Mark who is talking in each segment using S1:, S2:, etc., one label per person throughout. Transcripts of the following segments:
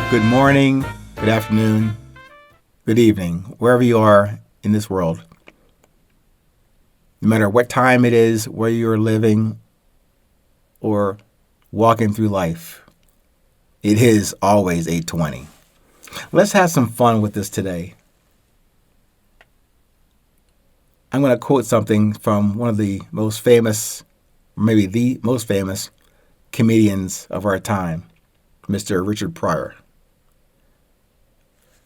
S1: Good morning, good afternoon, good evening, wherever you are in this world. No matter what time it is, where you're living or walking through life, it is always 8:20. Let's have some fun with this today. I'm going to quote something from one of the most famous, maybe the most famous comedians of our time, Mr. Richard Pryor.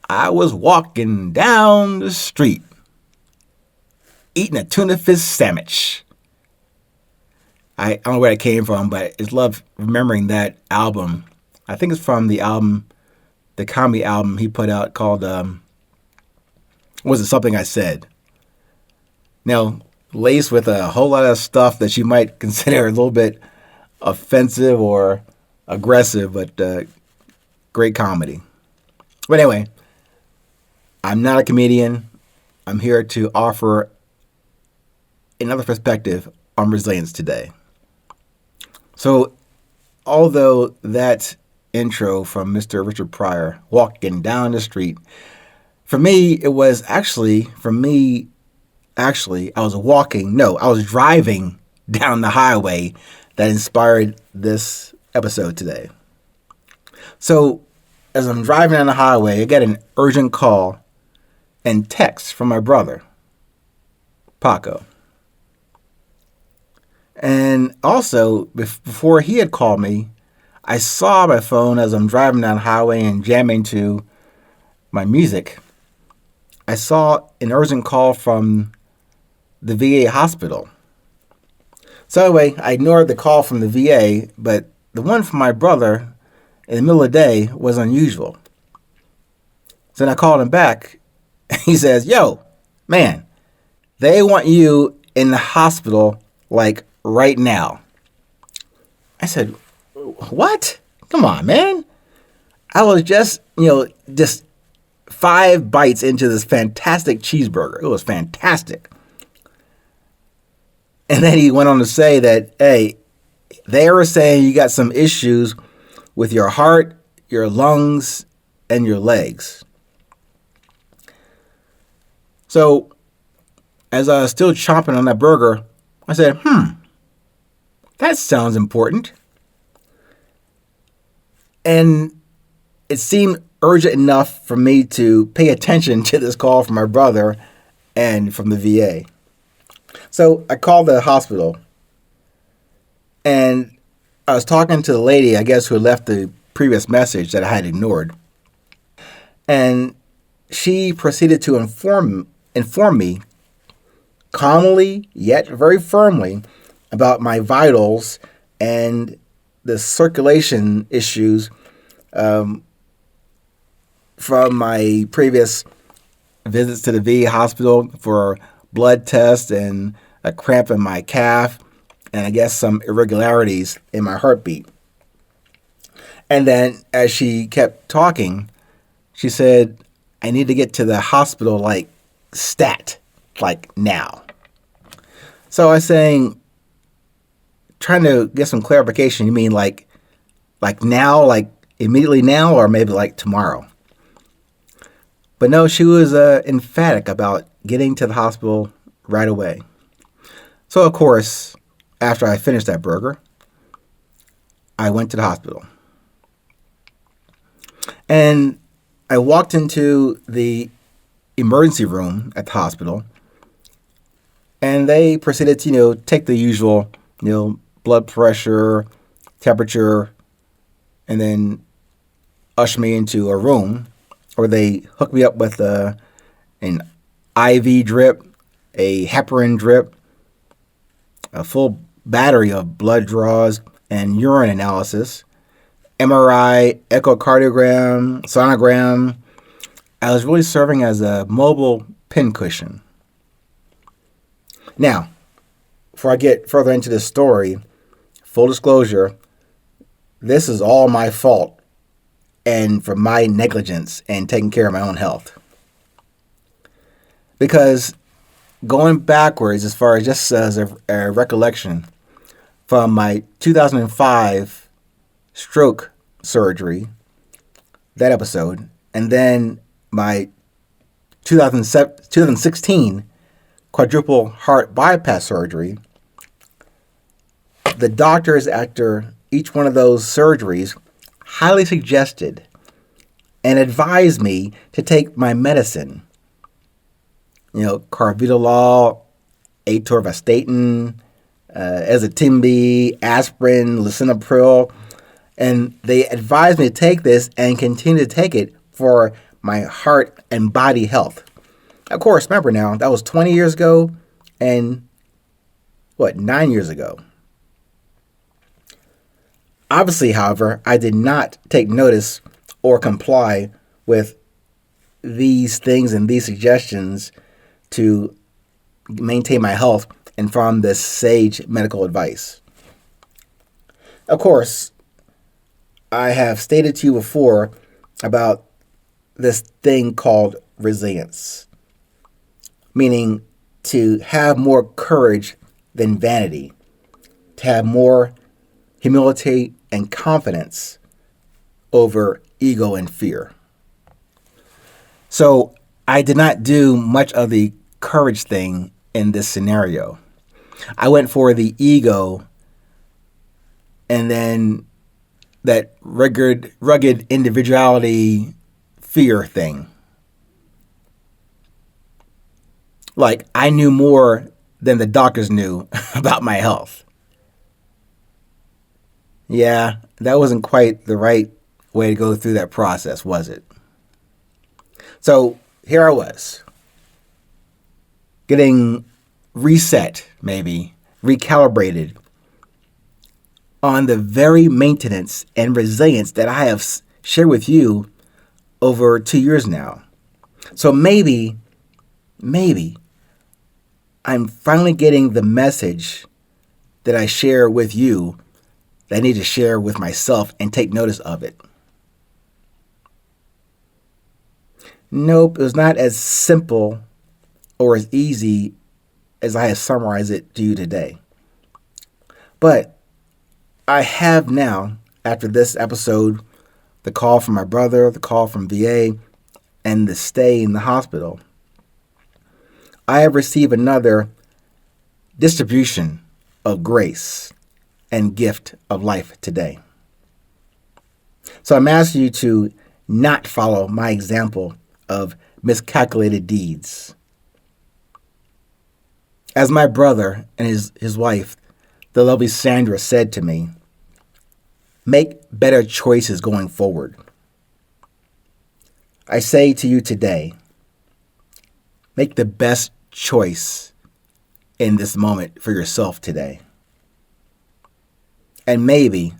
S1: I was walking down the street, eating a tuna fish sandwich. I don't know where it came from, but it's love remembering that album. I think it's from the album, the comedy album he put out called, was it Something I Said? Now, laced with a whole lot of stuff that you might consider a little bit offensive or aggressive, but great comedy. But anyway, I'm not a comedian. I'm here to offer another perspective on resilience today. So, although that intro from Mr. Richard Pryor, walking down the street, for me, it was actually, I was driving down the highway that inspired this episode today. So, as I'm driving down the highway, I get an urgent call and text from my brother, Paco. And also, before he had called me, I saw my phone as I'm driving down the highway and jamming to my music. I saw an urgent call from the VA hospital. So anyway, I ignored the call from the VA, but the one from my brother in the middle of the day was unusual. So then I called him back. He says, yo, man, they want you in the hospital like right now. I said, what? Come on, man. I was just 5 bites into this fantastic cheeseburger. It was fantastic. And then he went on to say that, hey, they were saying you got some issues with your heart, your lungs, and your legs. So, as I was still chomping on that burger, I said, that sounds important. And it seemed urgent enough for me to pay attention to this call from my brother and from the VA. So I called the hospital, and I was talking to the lady, I guess, who had left the previous message that I had ignored. And she proceeded to inform me calmly yet very firmly about my vitals and the circulation issues from my previous visits to the VA hospital for blood tests and a cramp in my calf and I guess some irregularities in my heartbeat. And then as she kept talking, she said, I need to get to the hospital like stat, like now. So I was saying, trying to get some clarification, you mean like now, like immediately now, or maybe like tomorrow? But no, she was emphatic about getting to the hospital right away. So of course, after I finished that burger, I went to the hospital. And I walked into the emergency room at the hospital, and they proceeded to, take the usual, blood pressure, temperature, and then usher me into a room where they hooked me up with an IV drip, a heparin drip, a full battery of blood draws and urine analysis, MRI, echocardiogram, sonogram. I was really serving as a mobile pincushion. Now, before I get further into this story, full disclosure, this is all my fault and for my negligence and taking care of my own health. Because going backwards, as far as just as a recollection, from my 2005 stroke surgery that episode. And then my 2016 quadruple heart bypass surgery, the doctors after each one of those surgeries highly suggested and advised me to take my medicine. Carvedilol, atorvastatin, ezetimibe, aspirin, lisinopril. And they advised me to take this and continue to take it for my heart and body health. Of course, remember now, that was 20 years ago and 9 years ago. Obviously, however, I did not take notice or comply with these things and these suggestions to maintain my health and from this sage medical advice. Of course, I have stated to you before about this thing called resilience, meaning to have more courage than vanity, to have more humility and confidence over ego and fear. So I did not do much of the courage thing in this scenario. I went for the ego and then that rugged individuality fear thing. Like I knew more than the doctors knew about my health. Yeah, that wasn't quite the right way to go through that process, was it? So here I was, getting reset, maybe, recalibrated on the very maintenance and resilience that I have shared with you over 2 years now. So maybe I'm finally getting the message that I share with you that I need to share with myself and take notice of it. Nope, it was not as simple or as easy as I have summarized it to you today. But I have now, after this episode, the call from my brother, the call from VA, and the stay in the hospital, I have received another distribution of grace and gift of life today. So I'm asking you to not follow my example of miscalculated deeds. As my brother and his wife, the lovely Sandra, said to me, make better choices going forward. I say to you today, make the best choice in this moment for yourself today. And maybe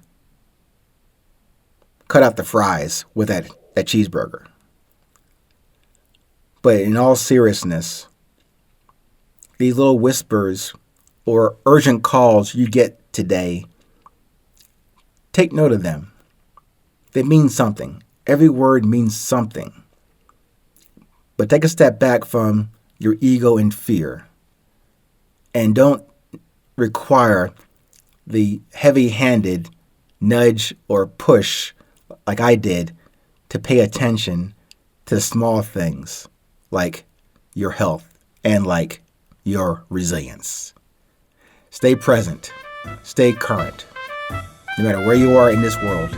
S1: cut out the fries with that cheeseburger. But in all seriousness, these little whispers or urgent calls you get today, take note of them. They mean something. Every word means something. But take a step back from your ego and fear and don't require the heavy-handed nudge or push like I did to pay attention to small things like your health and like your resilience. Stay present. Stay current. No matter where you are in this world,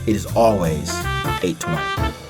S1: it is always 820.